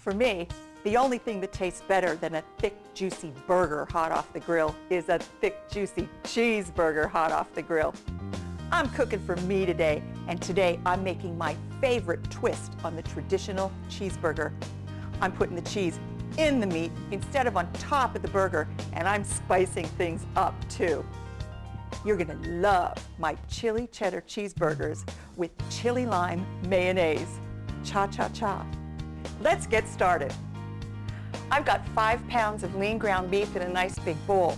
For me, the only thing that tastes better than a thick, juicy burger hot off the grill is a thick, juicy cheeseburger hot off the grill. I'm cooking for me today, and today I'm making my favorite twist on the traditional cheeseburger. I'm putting the cheese in the meat instead of on top of the burger, and I'm spicing things up too. You're gonna love my chili-cheddar cheeseburgers with chili-lime mayonnaise. Cha-cha-cha. Let's get started. I've got 5 pounds of lean ground beef in a nice big bowl.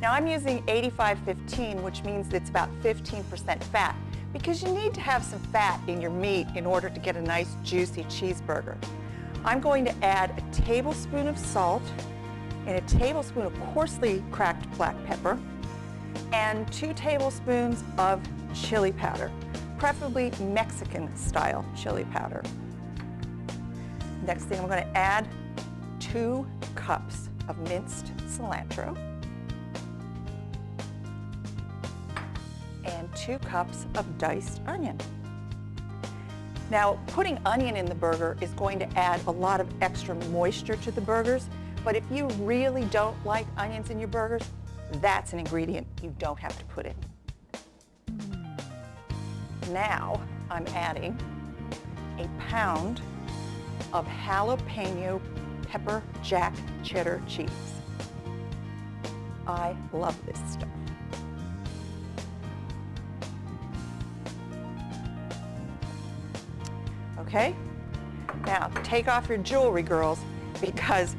Now I'm using 85-15, which means it's about 15% fat, because you need to have some fat in your meat in order to get a nice juicy cheeseburger. I'm going to add a tablespoon of salt and a tablespoon of coarsely cracked black pepper and 2 tablespoons of chili powder, preferably Mexican style chili powder. Next thing, I'm going to add 2 cups of minced cilantro and 2 cups of diced onion. Now, putting onion in the burger is going to add a lot of extra moisture to the burgers, but if you really don't like onions in your burgers, that's an ingredient you don't have to put in. Now, I'm adding a pound of jalapeno pepper jack cheddar cheese. I love this stuff. Okay, now take off your jewelry, girls, because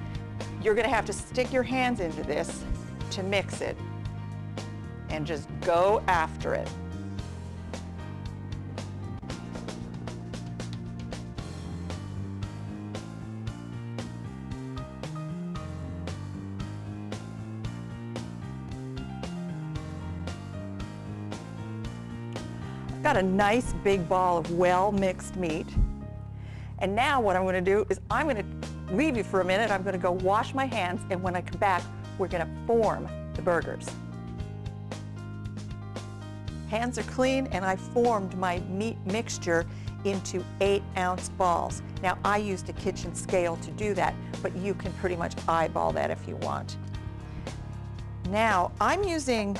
you're gonna have to stick your hands into this to mix it, and just go after it. I've got a nice big ball of well-mixed meat. And now what I'm going to do is I'm going to leave you for a minute. I'm going to go wash my hands, and when I come back, we're going to form the burgers. Hands are clean, and I formed my meat mixture into 8-ounce balls. Now, I used a kitchen scale to do that, but you can pretty much eyeball that if you want. Now, I'm using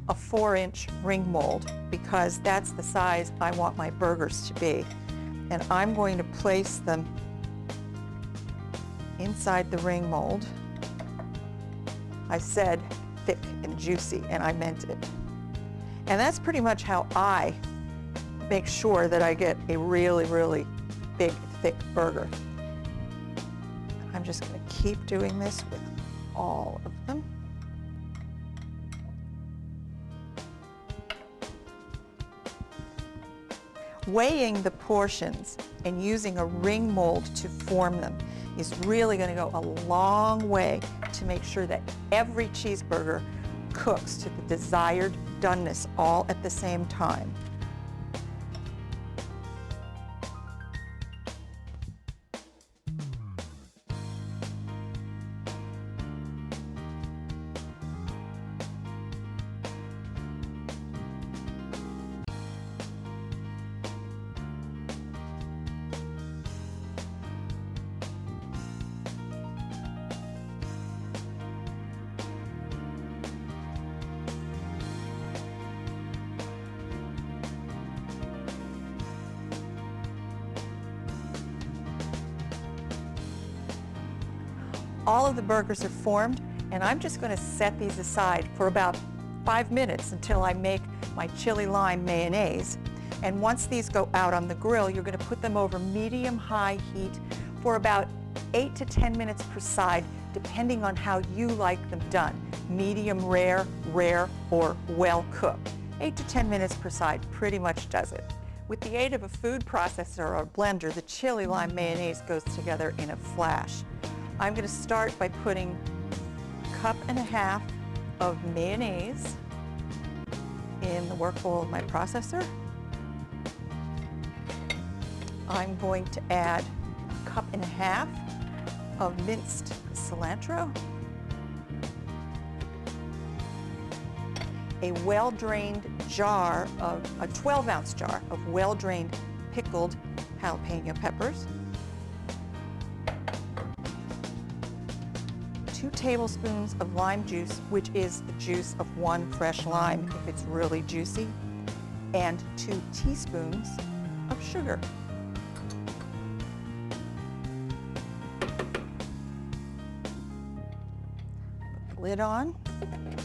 a 4-inch ring mold because that's the size I want my burgers to be. And I'm going to place them inside the ring mold. I said thick and juicy, and I meant it. And that's pretty much how I make sure that I get a really, really big, thick burger. I'm just going to keep doing this with all of them. Weighing the portions and using a ring mold to form them is really going to go a long way to make sure that every cheeseburger cooks to the desired doneness all at the same time. All of the burgers are formed, and I'm just going to set these aside for about 5 minutes until I make my chili-lime mayonnaise. And once these go out on the grill, you're going to put them over medium-high heat for about 8 to 10 minutes per side, depending on how you like them done. Medium rare, rare, or well cooked. 8 to 10 minutes per side pretty much does it. With the aid of a food processor or blender, the chili-lime mayonnaise goes together in a flash. I'm going to start by putting 1.5 cups of mayonnaise in the work bowl of my processor. I'm going to add 1.5 cups of minced cilantro, a well-drained jar of a 12-ounce jar of well-drained pickled jalapeno peppers, 2 tablespoons of lime juice, which is the juice of 1 fresh lime if it's really juicy, and 2 teaspoons of sugar. Put the lid on,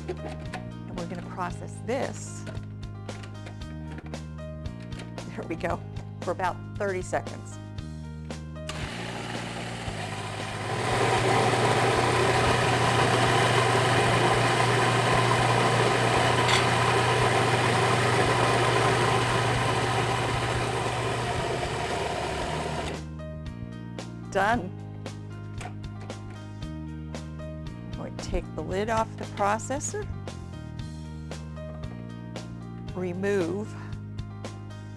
and we're going to process this. There we go, for about 30 seconds. Done. I'm going to take the lid off the processor, remove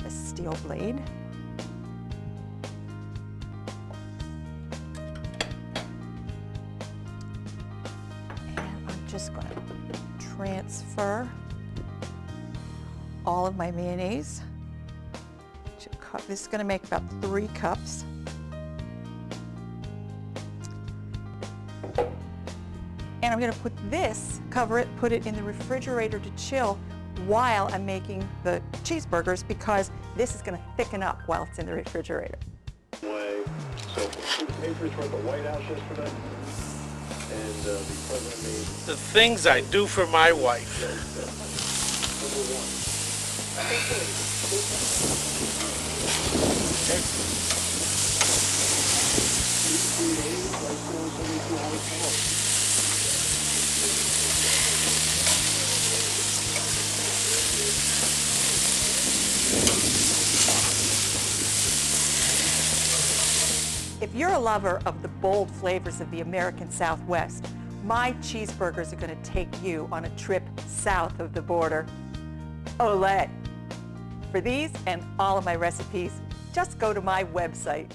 the steel blade, and I'm just going to transfer all of my mayonnaise. This is going to make about 3 cups. And I'm going to put this, cover it, put it in the refrigerator to chill while I'm making the cheeseburgers, because this is going to thicken up while it's in the refrigerator. So the Patriots were at the White House yesterday, and the president made The things I do for my wife. number 1. If you're a lover of the bold flavors of the American Southwest, my cheeseburgers are going to take you on a trip south of the border. Olé! For these and all of my recipes, just go to my website.